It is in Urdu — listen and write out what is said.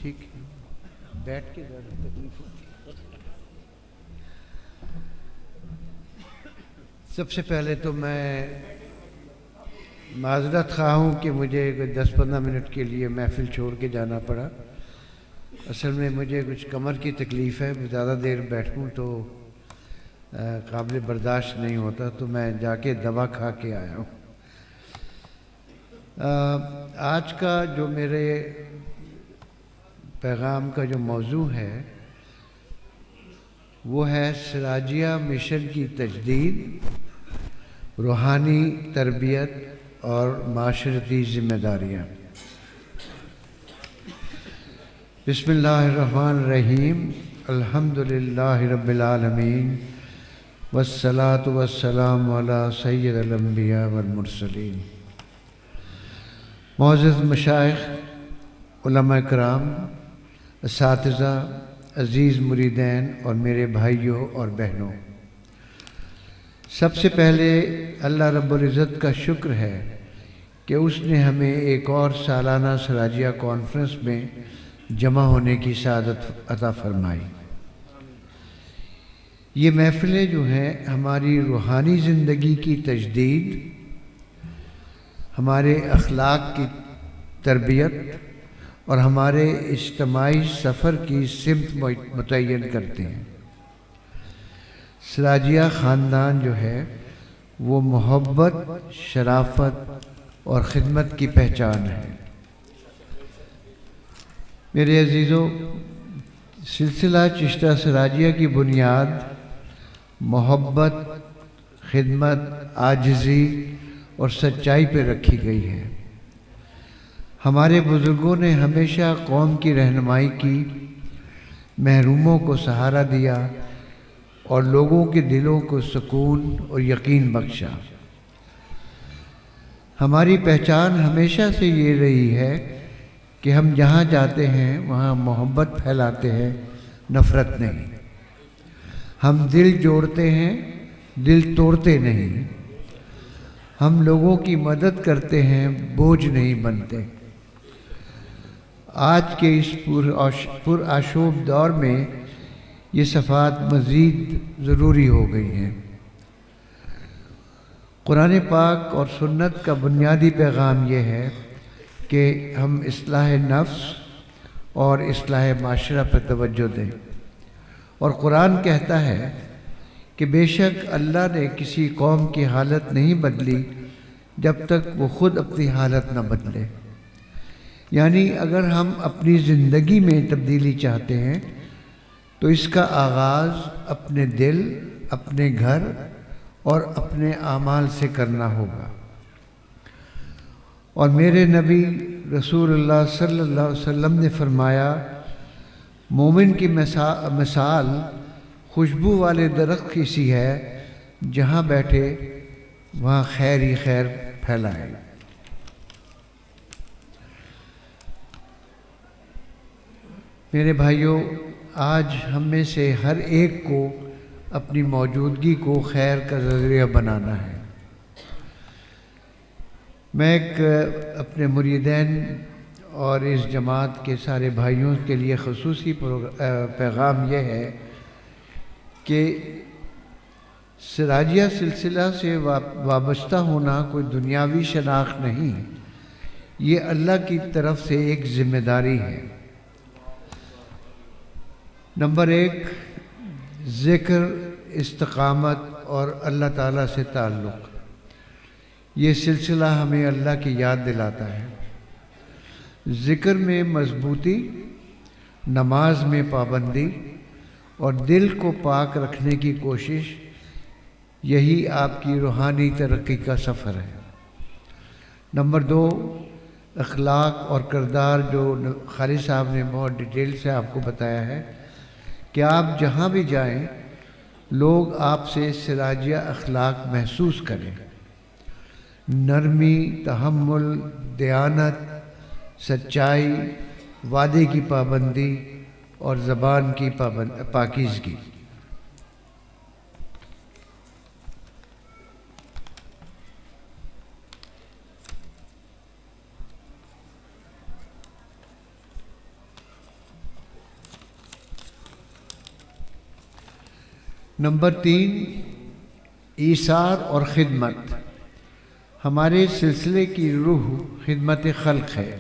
ٹھیک ہے، بیٹھ کے زیادہ تکلیف ہوتی ہے۔ سب سے پہلے تو میں معذرت خواہ ہوں کہ مجھے 10-15 منٹ کے لیے محفل چھوڑ کے جانا پڑا۔ اصل میں مجھے کچھ کمر کی تکلیف ہے، زیادہ دیر بیٹھوں تو قابل برداشت نہیں ہوتا، تو میں جا کے دوا کھا کے آیا ہوں۔ آج کا جو میرے پیغام کا جو موضوع ہے وہ ہے سراجیہ مشن کی تجدید، روحانی تربیت اور معاشرتی ذمہ داریاں۔ بسم اللہ الرحمن الرحیم، الحمدللہ رب العالمین، والصلاة والسلام علی سید الانبیاء والمرسلین۔ معزز مشائخ، علماء کرام، اساتذہ، عزیز مریدین اور میرے بھائیوں اور بہنوں، سب سے پہلے اللہ رب العزت کا شکر ہے کہ اس نے ہمیں ایک اور سالانہ سراجیہ کانفرنس میں جمع ہونے کی سعادت عطا فرمائی۔ یہ محفلیں جو ہیں ہماری روحانی زندگی کی تجدید، ہمارے اخلاق کی تربیت اور ہمارے اجتماعی سفر کی سمت متعین کرتے ہیں۔ سراجیہ خاندان جو ہے وہ محبت، شرافت اور خدمت کی پہچان ہے۔ میرے عزیزو، سلسلہ چشتہ سراجیہ کی بنیاد محبت، خدمت، عاجزی اور سچائی پہ رکھی گئی ہے۔ ہمارے بزرگوں نے ہمیشہ قوم کی رہنمائی کی، محروموں کو سہارا دیا اور لوگوں کے دلوں کو سکون اور یقین بخشا۔ ہماری پہچان ہمیشہ سے یہ رہی ہے کہ ہم جہاں جاتے ہیں وہاں محبت پھیلاتے ہیں، نفرت نہیں۔ ہم دل جوڑتے ہیں، دل توڑتے نہیں۔ ہم لوگوں کی مدد کرتے ہیں، بوجھ نہیں بنتے۔ آج کے اس پرآشوب دور میں یہ صفات مزید ضروری ہو گئی ہیں۔ قرآن پاک اور سنت کا بنیادی پیغام یہ ہے کہ ہم اصلاح نفس اور اصلاح معاشرہ پر توجہ دیں، اور قرآن کہتا ہے کہ بے شک اللہ نے کسی قوم کی حالت نہیں بدلی جب تک وہ خود اپنی حالت نہ بدلے۔ یعنی اگر ہم اپنی زندگی میں تبدیلی چاہتے ہیں تو اس کا آغاز اپنے دل، اپنے گھر اور اپنے اعمال سے کرنا ہوگا۔ اور میرے نبی رسول اللہ صلی اللہ علیہ وسلم نے فرمایا، مومن کی مثال خوشبو والے درخت کی سی ہے، جہاں بیٹھے وہاں خیر ہی خیر پھیلائے۔ میرے بھائیوں، آج ہم میں سے ہر ایک کو اپنی موجودگی کو خیر کا ذریعہ بنانا ہے۔ میں اپنے مریدین اور اس جماعت کے سارے بھائیوں کے لیے خصوصی پیغام یہ ہے کہ سراجیہ سلسلہ سے وابستہ ہونا کوئی دنیاوی شناخت نہیں، یہ اللہ کی طرف سے ایک ذمہ داری ہے۔ نمبر 1، ذکر، استقامت اور اللہ تعالیٰ سے تعلق۔ یہ سلسلہ ہمیں اللہ کی یاد دلاتا ہے۔ ذکر میں مضبوطی، نماز میں پابندی اور دل کو پاک رکھنے کی کوشش، یہی آپ کی روحانی ترقی کا سفر ہے۔ نمبر 2، اخلاق اور کردار، جو خالد صاحب نے بہت ڈیٹیل سے آپ کو بتایا ہے کہ آپ جہاں بھی جائیں لوگ آپ سے سراجیہ اخلاق محسوس کریں۔ نرمی، تحمل، دیانت، سچائی، وعدے کی پابندی اور زبان کی پاکیزگی۔ نمبر 3، ایثار اور خدمت۔ ہمارے سلسلے کی روح خدمت خلق ہے۔